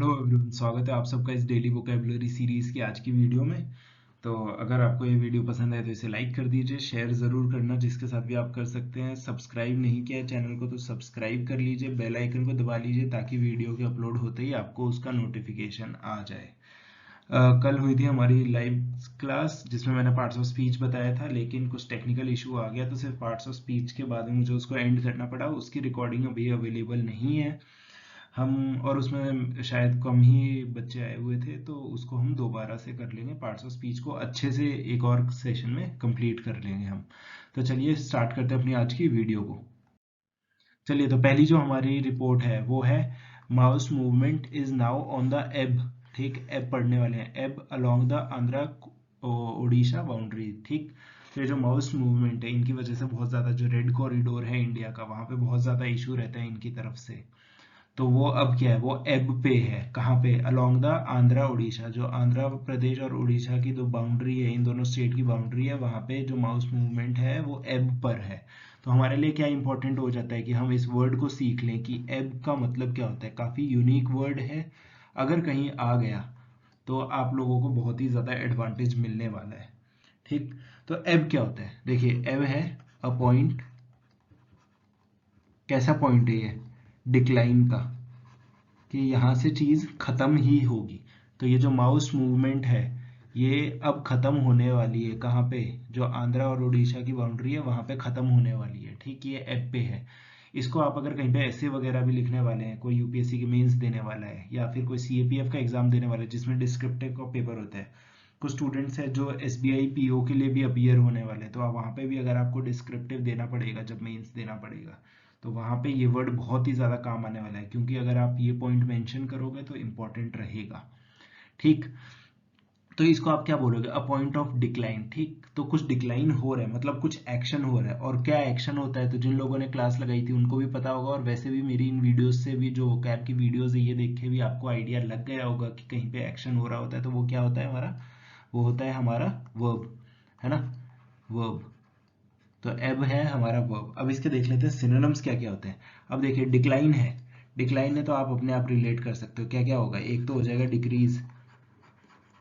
Hello everyone, स्वागत है आप सबका इस डेली वोकेबलरी सीरीज की आज की वीडियो में। तो अगर आपको ये वीडियो पसंद है तो इसे लाइक कर दीजिए, शेयर ज़रूर करना जिसके साथ भी आप कर सकते हैं। सब्सक्राइब नहीं किया है चैनल को तो सब्सक्राइब कर लीजिए, बेल आइकन को दबा लीजिए ताकि वीडियो के अपलोड होते ही आपको उसका नोटिफिकेशन आ जाए। कल हुई थी हमारी लाइव क्लास जिसमें मैंने पार्ट्स ऑफ स्पीच बताया था, लेकिन कुछ टेक्निकल इशू आ गया तो सिर्फ पार्ट्स ऑफ स्पीच के बाद में मुझे उसको एंड करना पड़ा। उसकी रिकॉर्डिंग अभी अवेलेबल नहीं है और उसमें शायद कम ही बच्चे आए हुए थे, तो उसको हम दोबारा से कर लेंगे। पार्ट्स ऑफ स्पीच को अच्छे से एक और सेशन में कंप्लीट कर लेंगे हम। तो चलिए स्टार्ट करते हैं अपनी आज की वीडियो को। चलिए, तो पहली जो हमारी रिपोर्ट है वो है mouse movement is now on the above. ठीक, एब पढ़ने वाले हैं, एब along the Andhra Odisha boundary. ठीक, तो ये जो माउस मूवमेंट है इनकी वजह से बहुत ज़्यादा जो रेड कॉरिडोर है इंडिया का, वहाँ पे बहुत ज़्यादा इशू रहता है इनकी तरफ से। तो वो अब क्या है, वो एब पे है। कहाँ पे? अलोंग द आंध्रा उड़ीसा, जो आंध्र प्रदेश और उड़ीसा की जो बाउंड्री है, इन दोनों स्टेट की बाउंड्री है, वहाँ पे जो माउस मूवमेंट है वो एब पर है। तो हमारे लिए क्या इंपॉर्टेंट हो जाता है कि हम इस वर्ड को सीख लें कि एब का मतलब क्या होता है। काफ़ी यूनिक वर्ड है, अगर कहीं आ गया तो आप लोगों को बहुत ही ज़्यादा एडवांटेज मिलने वाला है। ठीक, तो एब क्या होता है? देखिए, एब है अ पॉइंट। कैसा पॉइंट है ये? डिक्लाइन का, कि यहाँ से चीज़ ख़त्म ही होगी। तो ये जो माउस मूवमेंट है ये अब ख़त्म होने वाली है। कहाँ पे? जो आंध्रा और उड़ीसा की बाउंड्री है वहाँ पे ख़त्म होने वाली है। ठीक, ये एब पे है। इसको आप अगर कहीं पे ऐसे वगैरह भी लिखने वाले हैं, कोई यूपीएससी के मेंस देने वाला है या फिर कोई सीएपीएफ का एग्जाम देने वाला है जिसमें डिस्क्रिप्टिव का पेपर होता है, कुछ स्टूडेंट्स हैं जो एसबीआई पीओ के लिए भी अपीयर होने वाले हैं, तो आप वहाँ पे भी अगर आपको डिस्क्रिप्टिव देना पड़ेगा, जब मेंस देना पड़ेगा, तो वहाँ पे ये वर्ड बहुत ही ज़्यादा काम आने वाला है, क्योंकि अगर आप ये पॉइंट मेंशन करोगे तो इम्पोर्टेंट रहेगा। ठीक, तो इसको आप क्या बोलोगे? A point of decline. ठीक, तो कुछ डिक्लाइन हो रहा है, मतलब कुछ एक्शन हो रहा है। और क्या एक्शन होता है, तो जिन लोगों ने क्लास लगाई थी उनको भी पता होगा, और वैसे भी मेरी इन वीडियोस से भी, जो कैब की वीडियोस है ये देख के भी आपको आइडिया लग गया होगा कि कहीं पे एक्शन हो रहा होता है तो वो क्या होता है हमारा? वो होता है हमारा वर्ब, है ना? वर्ब। तो एब है हमारा वर्ब। अब इसके देख लेते हैं सिनोनिम्स क्या क्या होते हैं। अब देखिए, डिक्लाइन है। डिक्लाइन है तो आप अपने आप रिलेट कर सकते हो क्या क्या होगा। एक तो हो जाएगा डिक्रीज,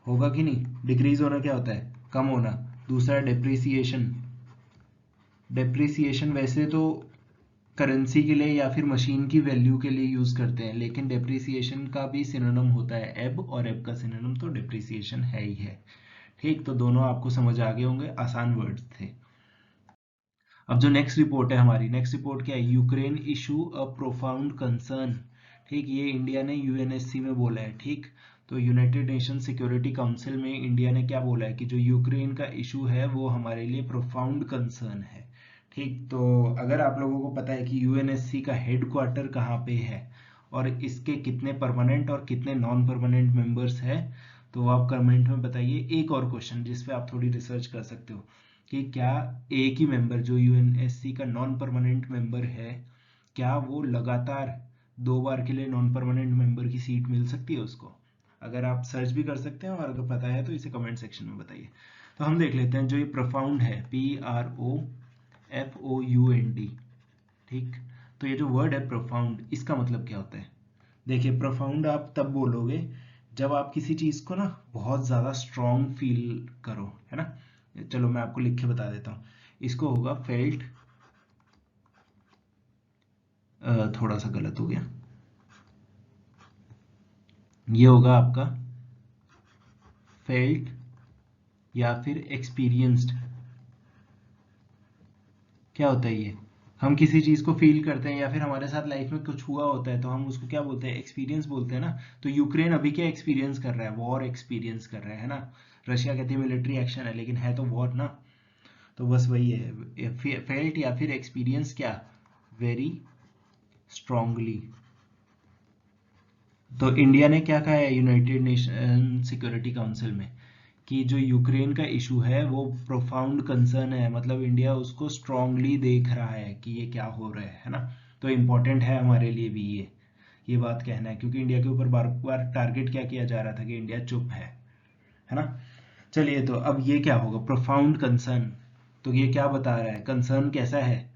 होगा कि नहीं? डिक्रीज होना क्या होता है? कम होना। दूसरा डेप्रिसिएशन। डेप्रिसिएशन वैसे तो करेंसी के लिए या फिर मशीन की वैल्यू के लिए यूज करते हैं, लेकिन डेप्रिसिएशन का भी सिनोनिम होता है एब, और एब का सिनोनिम तो डेप्रिसिएशन है ही है। ठीक, तो दोनों आपको समझ आ गए होंगे, आसान वर्ड्स थे। अब जो नेक्स्ट रिपोर्ट है हमारी, नेक्स्ट रिपोर्ट क्या है? Ukraine issue a profound concern. ठीक, ये इंडिया ने यूएनएससी में बोला है। ठीक, तो यूनाइटेड नेशन सिक्योरिटी काउंसिल में इंडिया ने क्या बोला है कि जो यूक्रेन का इशू है वो हमारे लिए प्रोफाउंड कंसर्न है। ठीक, तो अगर आप लोगों को पता है कि यूएनएससी का हेड क्वार्टर कहाँ पे है और इसके कितने परमानेंट और कितने नॉन परमानेंट मेंबर्स हैं, तो आप कमेंट में बताइए। एक और क्वेश्चन जिस पे आप थोड़ी रिसर्च कर सकते हो, कि क्या एक ही मेंबर जो यूएनएससी का नॉन परमानेंट मेंबर है, क्या वो लगातार 2 बार के लिए नॉन परमानेंट मेंबर की सीट मिल सकती है उसको? अगर आप सर्च भी कर सकते हैं और अगर पता है तो इसे कमेंट सेक्शन में बताइए। तो हम देख लेते हैं जो ये प्रोफाउंड है, PROFOUND। ठीक, तो ये जो वर्ड है प्रोफाउंड, इसका मतलब क्या होता है? देखिए, प्रोफाउंड आप तब बोलोगे जब आप किसी चीज को ना बहुत ज्यादा स्ट्रॉन्ग फील करो, है ना? चलो मैं आपको लिख के बता देता हूँ। इसको होगा फेल्ट, थोड़ा सा गलत हो गया, ये होगा आपका फेल्ट या फिर एक्सपीरियंस्ड। क्या होता है ये? हम किसी चीज को फील करते हैं या फिर हमारे साथ लाइफ में कुछ हुआ होता है तो हम उसको क्या बोलते हैं? एक्सपीरियंस बोलते हैं ना। तो यूक्रेन अभी क्या एक्सपीरियंस कर रहा है? वॉर एक्सपीरियंस कर रहा है ना। रशिया कहती है मिलिट्री एक्शन है, लेकिन है तो वॉर ना। तो बस वही है, फेल्ट या फिर एक्सपीरियंस क्या? Very strongly. तो इंडिया ने क्या कहा है यूनाइटेड नेशन सिक्योरिटी काउंसिल में, कि जो यूक्रेन का इशू है वो प्रोफाउंड कंसर्न है, मतलब इंडिया उसको स्ट्रांगली देख रहा है कि ये क्या हो रहा है ना। तो इम्पोर्टेंट है हमारे लिए भी ये बात कहना है, क्योंकि इंडिया के ऊपर बार बार टारगेट क्या किया जा रहा था कि इंडिया चुप है ना। चलिए, तो अब ये क्या होगा? Profound concern. तो ये क्या बता रहा है? कंसर्न कैसा है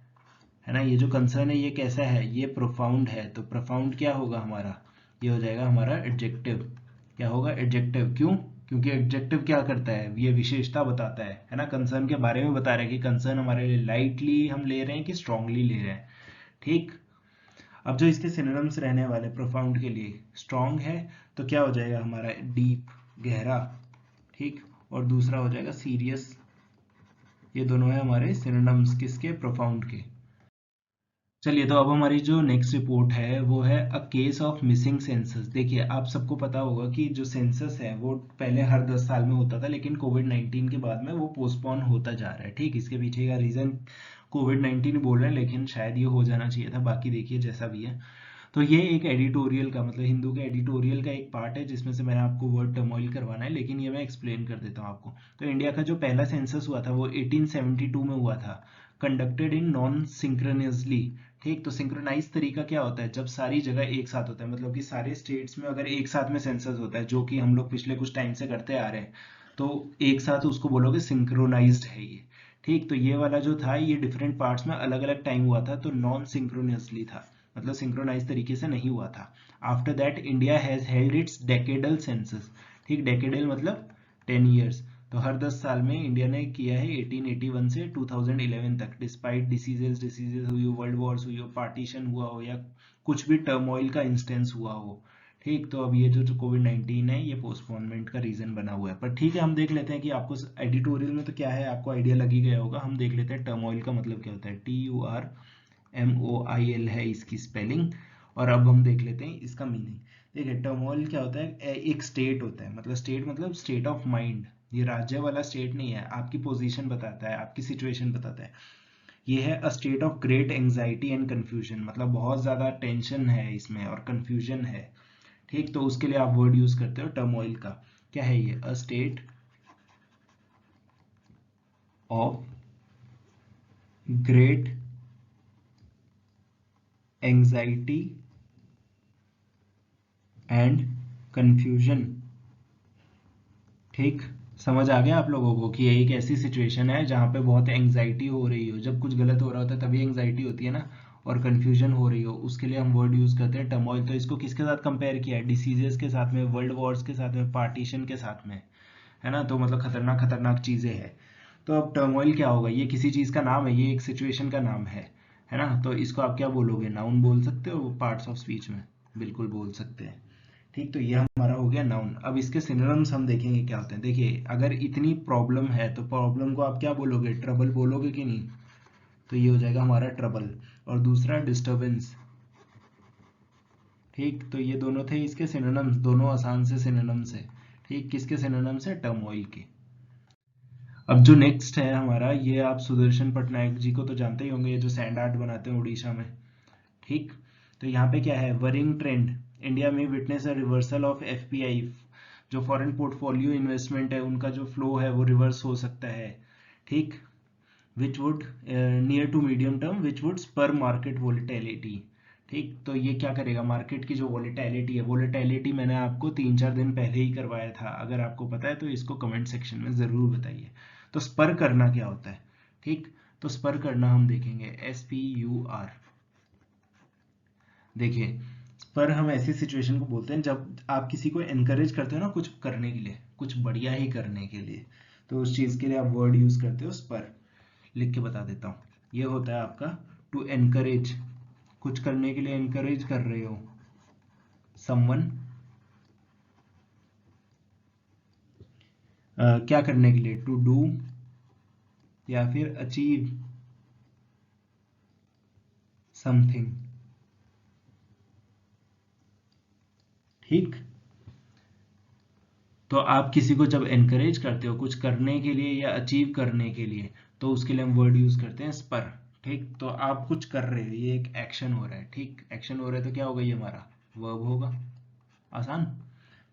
ना? ये जो कंसर्न है ये कैसा है? ये प्रोफाउंड है। तो प्रोफाउंड क्या होगा हमारा? ये हो जाएगा हमारा एडजेक्टिव। क्या होगा? एडजेक्टिव। क्यों? क्योंकि एडजेक्टिव क्या करता है? ये विशेषता बताता है ना, कंसर्न के बारे में बता रहा है कि कंसर्न हमारे लिए लाइटली हम ले रहे हैं कि स्ट्रांगली ले रहे हैं। ठीक। अब जो इसके सिनोनिम्स रहने वाले प्रोफाउंड के लिए, स्ट्रांग है तो क्या हो जाएगा हमारा? डीप, गहरा। ठीक। और दूसरा हो जाएगा सीरियस। ये दोनों है हमारे सिनोनिम्स किसके? प्रोफाउंड के। चलिए, तो अब हमारी जो नेक्स्ट रिपोर्ट है वो है a case of missing census. देखिए, आप सबको पता होगा कि जो सेंसस है वो पहले हर 10 साल में होता था, लेकिन कोविड-19 के बाद में वो पोस्टपोन होता जा रहा है। ठीक। इसके पीछे का रीजन कोविड-19 बोल रहे हैं, लेकिन शायद ये हो जाना चाहिए था। बाकी देखिए जैसा भी है। तो ये एक एडिटोरियल का, मतलब हिंदू के एडिटोरियल का एक पार्ट है जिसमें से मैंने आपको वर्ड टर्मोइल करवाना है, लेकिन ये मैं एक्सप्लेन कर देता हूँ आपको। तो इंडिया का जो पहला सेंसस हुआ था वो 1872 में हुआ था, कंडक्टेड इन नॉन सिंक्रोनियसली। ठीक। तो सिंक्रोनाइज तरीका क्या होता है? जब सारी जगह एक साथ होता है, मतलब कि सारे स्टेट्स में अगर एक साथ में सेंसस होता है, जो कि हम लोग पिछले कुछ टाइम से करते आ रहे हैं, तो एक साथ उसको बोलोगे सिंक्रोनाइज्ड है ये। ठीक। तो ये वाला जो था ये डिफरेंट पार्ट्स में अलग अलग टाइम हुआ था, तो नॉन सिंक्रोनियसली था, मतलब सिंक्रोनाइज तरीके से नहीं हुआ था। After that India has held it's decadal census. ठीक। डेकेडल मतलब 10 ईयर्स। तो हर 10 साल में इंडिया ने किया है 1881 से 2011 तक, डिस्पाइट डिसीजेस हुई हो, वर्ल्ड वॉर्स हुई हो, पार्टीशन हुआ हो, या कुछ भी टर्मोइल का इंस्टेंस हुआ हो। ठीक। तो अब ये जो कोविड-19 है ये पोस्टपोनमेंट का रीजन बना हुआ है। पर ठीक है, हम देख लेते हैं कि आपको एडिटोरियल में तो क्या है, आपको आइडिया लग ही गया होगा। हम देख लेते हैं टर्मोइल का मतलब क्या होता है। TURMOIL है इसकी स्पेलिंग। और अब हम देख लेते हैं इसका मीनिंग। देखिए, टर्मोइल क्या होता है? एक स्टेट होता है, मतलब स्टेट मतलब स्टेट ऑफ माइंड। ये राज्य वाला स्टेट नहीं है, आपकी पोजीशन बताता है, आपकी सिचुएशन बताता है। ये है a state of great anxiety and confusion, मतलब बहुत ज्यादा टेंशन है इसमें और कंफ्यूजन है। ठीक। तो उसके लिए आप वर्ड यूज करते हो टर्मोइल का। क्या है ये? A state of great anxiety and confusion. ठीक। समझ आ गया आप लोगों को कि ये एक ऐसी सिचुएशन है जहाँ पे बहुत एंजाइटी हो रही हो, जब कुछ गलत हो रहा होता है तभी एंजाइटी होती है ना, और कंफ्यूजन हो रही हो, उसके लिए हम वर्ड यूज करते हैं टर्मोइल। तो इसको किसके साथ कंपेयर किया है? डिसीजेस के साथ में, वर्ल्ड वॉर्स के साथ में, पार्टीशन के साथ में, है ना। तो मतलब खतरनाक खतरनाक चीजें हैं। तो अब टर्मोइल क्या होगा? ये किसी चीज का नाम है, ये एक सिचुएशन का नाम है ना। तो इसको आप क्या बोलोगे? नाउन बोल सकते हो पार्ट्स ऑफ स्पीच में, बिल्कुल बोल सकते हैं। ठीक। तो ये हमारा हो गया नाउन। अब इसके सिनोनिम्स हम देखेंगे क्या होते हैं। देखिए, अगर इतनी प्रॉब्लम है तो प्रॉब्लम को आप क्या बोलोगे? ट्रबल बोलोगे कि नहीं? तो ये हो जाएगा हमारा ट्रबल। और दूसरा डिस्टरबेंस। ठीक। तो ये दोनों थे इसके सिनोनिम्स, दोनों आसान से सिनोनिम्स है। ठीक। किसके सिनोनिम्स है? टर्मोइल के। अब जो नेक्स्ट है हमारा, ये आप सुदर्शन पटनायक जी को तो जानते ही होंगे, ये जो सैंड आर्ट बनाते हैं उड़ीसा में। ठीक। तो यहाँ पे क्या है? वरिंग ट्रेंड, इंडिया में witness a reversal of FPI, जो फॉरेन पोर्टफोलियो इन्वेस्टमेंट है उनका जो फ्लो है वो रिवर्स हो सकता है। ठीक। Which would near to medium term which would spur market volatility. ठीक। तो ये क्या करेगा? मार्केट की जो वोलेटिलिटी है, वोलेटिलिटी मैंने आपको 3-4 दिन पहले ही करवाया था, अगर आपको पता है तो इसको कमेंट सेक्शन में जरूर बताइए। तो स्पर करना क्या होता है? ठीक। तो स्पर करना हम देखेंगे SPUR। देखिए, पर हम ऐसी सिचुएशन को बोलते हैं जब आप किसी को एनकरेज करते हो ना कुछ करने के लिए, कुछ बढ़िया ही करने के लिए, तो उस चीज के लिए आप वर्ड यूज करते हो स्पर। लिख के बता देता हूँ। ये होता है आपका टू एनकरेज, कुछ करने के लिए एनकरेज कर रहे हो समवन, क्या करने के लिए? टू डू या फिर अचीव समथिंग। ठीक। तो आप किसी को जब एनकरेज करते हो कुछ करने के लिए या अचीव करने के लिए, तो उसके लिए हम वर्ड यूज करते हैं स्पर। ठीक। तो आप कुछ कर रहे हो, ये एक एक्शन हो रहा है। ठीक। एक्शन हो रहा है तो क्या होगा? ये हमारा वर्ब होगा। आसान।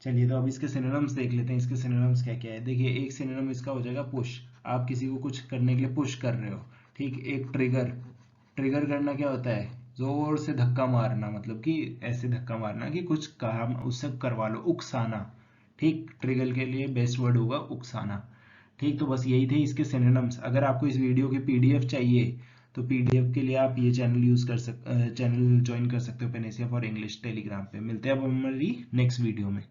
चलिए, तो अब इसके सिनोनिम्स देख लेते हैं। इसके सिनोनिम्स क्या क्या है? देखिए, एक सिनोनिम इसका हो जाएगा पुश, आप किसी को कुछ करने के लिए पुश कर रहे हो। ठीक। एक ट्रिगर, ट्रिगर करना क्या होता है? जोर से धक्का मारना, मतलब कि ऐसे धक्का मारना कि कुछ काम उससे करवा लो, उकसाना। ठीक। ट्रिगर के लिए बेस्ट वर्ड होगा उकसाना। ठीक। तो बस यही थे इसके सिनोनिम्स। अगर आपको इस वीडियो की PDF चाहिए तो पीडीएफ के लिए आप ये चैनल ज्वाइन कर सकते हो पेनेसिया फॉर इंग्लिश टेलीग्राम पे। मिलते हैं अब हमारी नेक्स्ट वीडियो में।